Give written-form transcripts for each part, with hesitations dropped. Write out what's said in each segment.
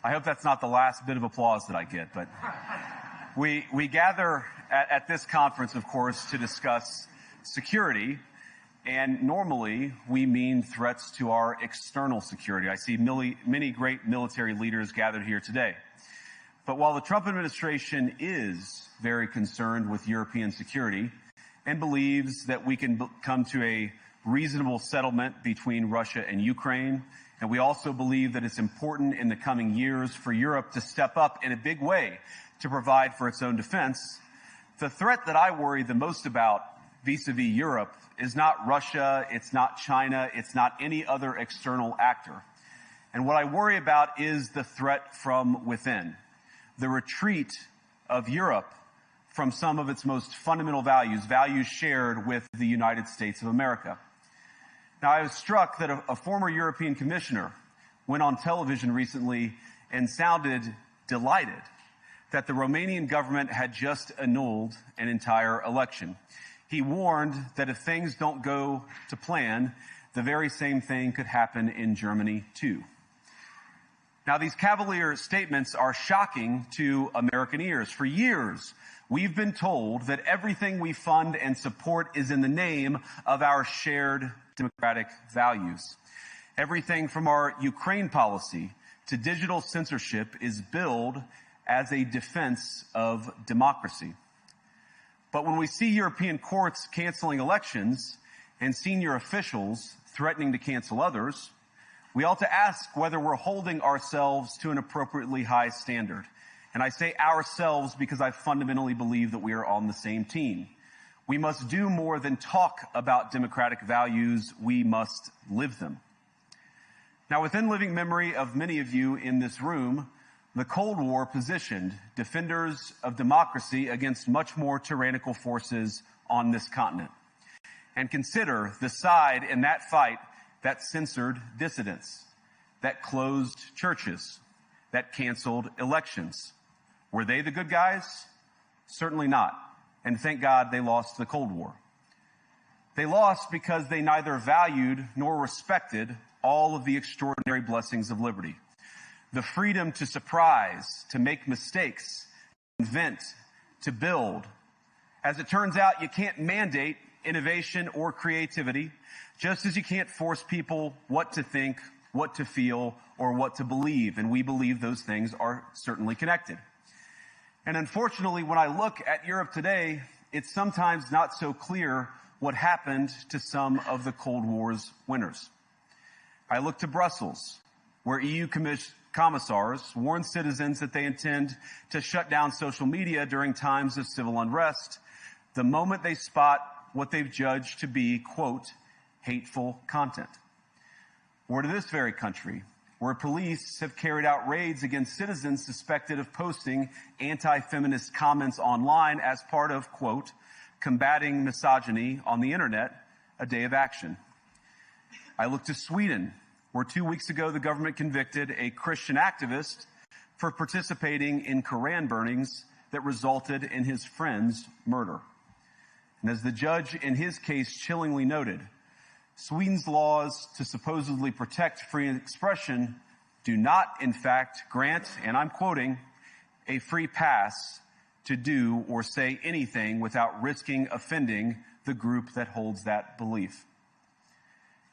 I hope that's not the last bit of applause that I get, but we gather at this conference, of course, to discuss security, and normally we mean threats to our external security. I see many great military leaders gathered here today. But while the Trump administration is very concerned with European security and believes that we can come to a reasonable settlement between Russia and Ukraine, and we also believe that it's important in the coming years for Europe to step up in a big way to provide for its own defense, the threat that I worry the most about vis-a-vis Europe is not Russia, it's not China, it's not any other external actor. And what I worry about is the threat from within, the retreat of Europe from some of its most fundamental values, values shared with the United States of America. Now, I was struck that a former European commissioner went on television recently and sounded delighted that the Romanian government had just annulled an entire election. He warned that if things don't go to plan, the very same thing could happen in Germany too. Now, these cavalier statements are shocking to American ears. For years, we've been told that everything we fund and support is in the name of our shared democratic values. Everything from our Ukraine policy to digital censorship is billed as a defense of democracy. But when we see European courts canceling elections and senior officials threatening to cancel others, we ought to ask whether we're holding ourselves to an appropriately high standard. And I say ourselves because I fundamentally believe that we are on the same team. We must do more than talk about democratic values. We must live them. Now, within living memory of many of you in this room, the Cold War positioned defenders of democracy against much more tyrannical forces on this continent. And consider the side in that fight that censored dissidents, that closed churches, that canceled elections. Were they the good guys? Certainly not. And thank God they lost the Cold War. They lost because they neither valued nor respected all of the extraordinary blessings of liberty. The freedom to surprise, to make mistakes, to invent, to build. As it turns out, you can't mandate innovation or creativity, just as you can't force people what to think, what to feel, or what to believe. And we believe those things are certainly connected. And unfortunately, when I look at Europe today, it's sometimes not so clear what happened to some of the Cold War's winners. I look to Brussels, where EU commissars warn citizens that they intend to shut down social media during times of civil unrest the moment they spot what they've judged to be, quote, hateful content. Or to this very country, where police have carried out raids against citizens suspected of posting anti-feminist comments online as part of, quote, combating misogyny on the internet, a day of action. I look to Sweden, where 2 weeks ago the government convicted a Christian activist for participating in Koran burnings that resulted in his friend's murder. And as the judge in his case chillingly noted, Sweden's laws to supposedly protect free expression do not, in fact, grant, and I'm quoting, a free pass to do or say anything without risking offending the group that holds that belief.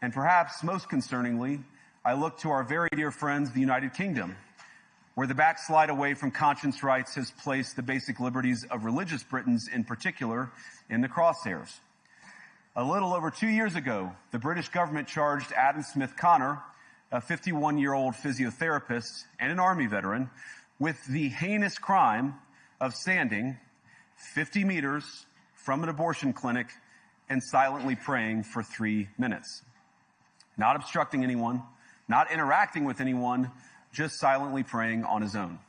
And perhaps most concerningly, I look to our very dear friends, the United Kingdom, where the backslide away from conscience rights has placed the basic liberties of religious Britons in particular in the crosshairs. A little over 2 years ago, the British government charged Adam Smith Connor, a 51-year-old physiotherapist and an Army veteran, with the heinous crime of standing 50 meters from an abortion clinic and silently praying for 3 minutes. Not obstructing anyone, not interacting with anyone, just silently praying on his own.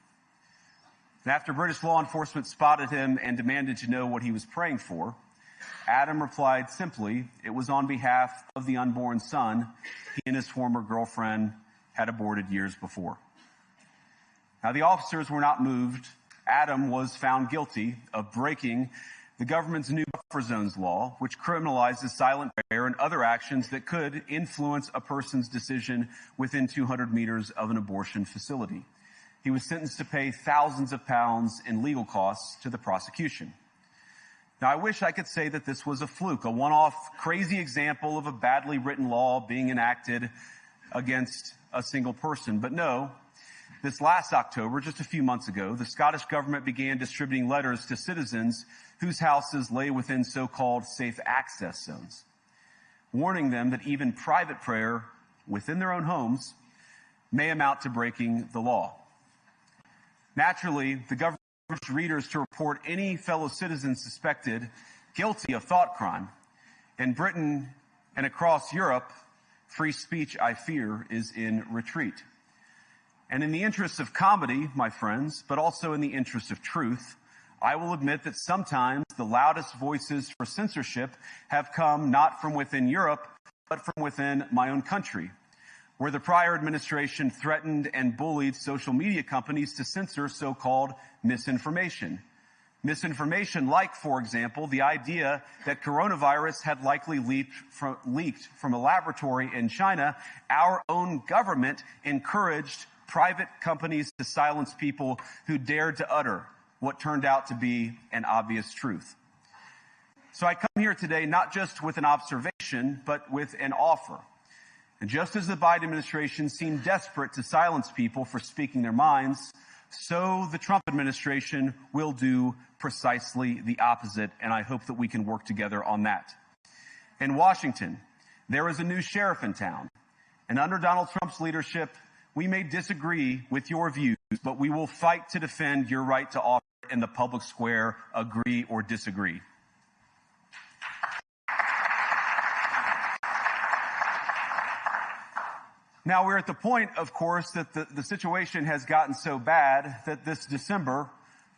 And after British law enforcement spotted him and demanded to know what he was praying for, Adam replied simply, it was on behalf of the unborn son he and his former girlfriend had aborted years before. Now, the officers were not moved. Adam was found guilty of breaking the government's new buffer zones law, which criminalizes silent prayer and other actions that could influence a person's decision within 200 meters of an abortion facility. he was sentenced to pay thousands of pounds in legal costs to the prosecution. Now, I wish I could say that this was a fluke, a one-off crazy example of a badly written law being enacted against a single person. But no, this last October, just a few months ago, the Scottish government began distributing letters to citizens whose houses lay within so-called safe access zones, warning them that even private prayer within their own homes may amount to breaking the law. Naturally, the government urged readers to report any fellow citizen suspected guilty of thought crime. In Britain and across Europe, free speech, I fear, is in retreat. And in the interest of comedy, my friends, but also in the interest of truth, I will admit that sometimes the loudest voices for censorship have come not from within Europe, but from within my own country, where the prior administration threatened and bullied social media companies to censor so-called misinformation. Misinformation like, for example, the idea that coronavirus had likely leaked from a laboratory in China. Our own government encouraged private companies to silence people who dared to utter what turned out to be an obvious truth. So I come here today not just with an observation, but with an offer. And just as the Biden administration seemed desperate to silence people for speaking their minds, so the Trump administration will do precisely the opposite, and I hope that we can work together on that. In Washington, there is a new sheriff in town, and under Donald Trump's leadership, we may disagree with your views, but we will fight to defend your right to offer in the public square, agree or disagree. Now, we're at the point, of course, that the situation has gotten so bad that this December,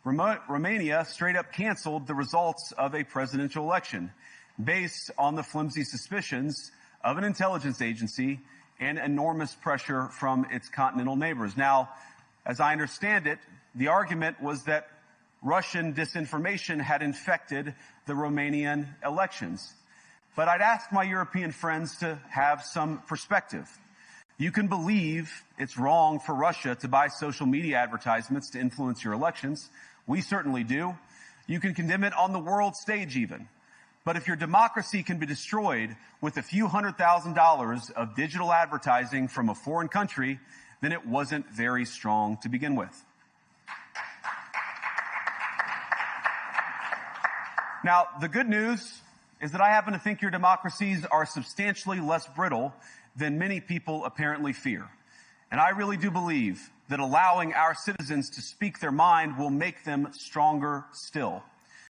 Romania straight up canceled the results of a presidential election based on the flimsy suspicions of an intelligence agency and enormous pressure from its continental neighbors. Now, as I understand it, the argument was that Russian disinformation had infected the Romanian elections. But I'd ask my European friends to have some perspective. You can believe it's wrong for Russia to buy social media advertisements to influence your elections. We certainly do. You can condemn it on the world stage even. But if your democracy can be destroyed with a few $100,000 of digital advertising from a foreign country, then it wasn't very strong to begin with. Now, the good news is that I happen to think your democracies are substantially less brittle than many people apparently fear. And I really do believe that allowing our citizens to speak their mind will make them stronger still.